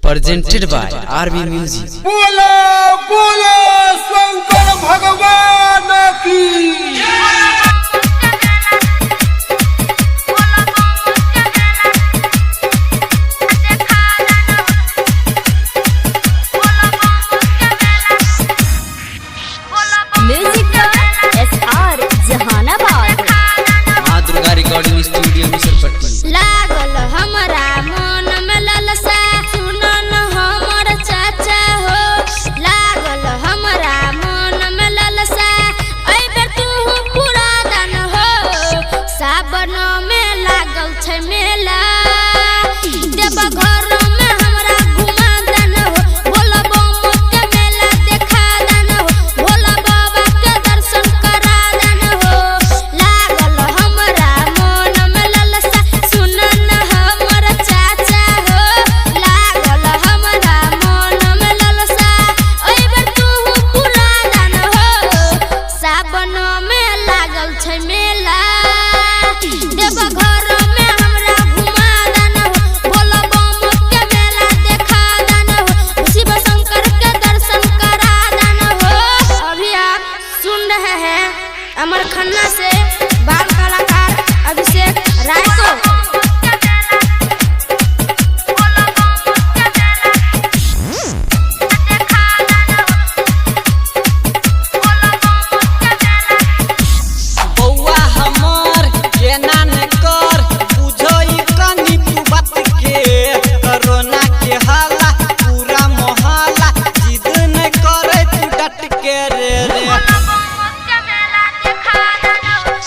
presented by RB Music। बोलो बोलो शंकर भगवान की। Music SR Jahanabad. माँ दुर्गा रिकॉर्डिंग स्टूडियो मिसरपट्टी। लागल हमरा मन में ललसा सुनन हमर चाचा हो। लागल हमरा मन में ललसा अइबे तू पूरा दान हो। सावन में लागल छै मेला देव घर में हमरा घुमा दान हो। भोला बाबा के मेला देखा दान हो। भोला बाबा के दर्शन करा दान हो। लागल हमरा मन में ललसा सुनन हमर चाचा हो। लागल हमरा मन में ललसा अइबे तू पूरा दान हो। सावन में लागल छै मेला देव घर में हमरा घुमा दान हो। भोला बाबा के मेला देखा दान हो। शिव शंकर के दर्शन करा दान हो। अभी आप सुन रहे हैं अमर खन्ना से बाल कलाकार अभिषेक राय को। बौआ हमर केना न कर बुझई कनी तू बात के। कोरोना के हाला पूरा मोहल्ला जिद न करे तू डट के रे।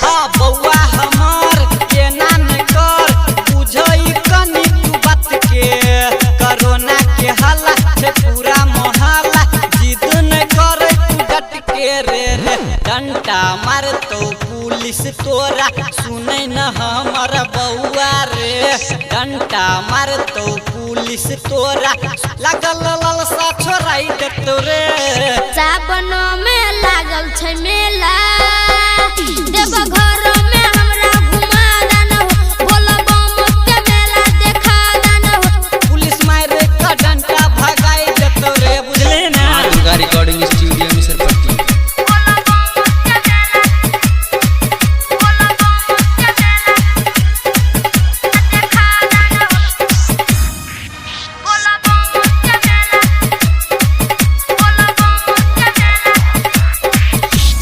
हाँ बौआ हमर केना न कर बुझई कनी तू बात के। कोरोना के हाला से पूरा मोहल्ला जिद न करे तू डट के रे। डंडा मार तो पुलिस तोरा सुनै न हमर बौआ रे। डंडा मार तो पुलिस तोरा लागल ललसा छोड़ाई दे तोरे। सावन में लागल छै मेला देव घर में हमरा घुमा दान हो। भोला बाबा के मेला देखा दान हो। पुलिस मारे का डंडा भगाई दे तोरे बुझले ना। माँ दुर्गा रिकॉर्डिंग स्टूडियो मिसरपट्टी।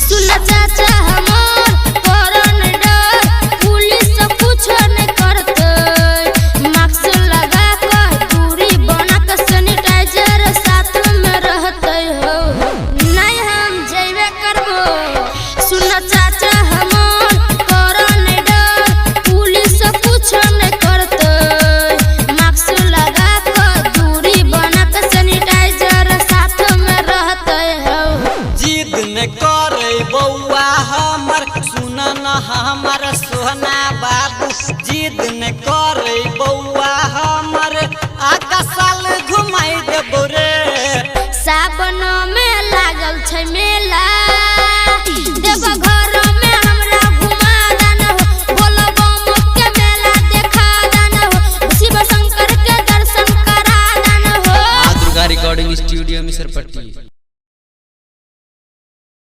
सुन चाचा हमर करन डर पुलिस कुछ नहीं करते। मास्क लगा कर दूरी बना कर सैनिटाइजर साथ में रहते हो। नहीं हम जइबे करबो। सुन चाचा हमर करन डर पुलिस कुछ नहीं करते। मास्क लगा कर दूरी बना कर सैनिटाइजर साथ में रहते हो। जिद न करे बौआ हमर सुन न हमर सोना बाबू। जिद न करे बौआ हमर आकाश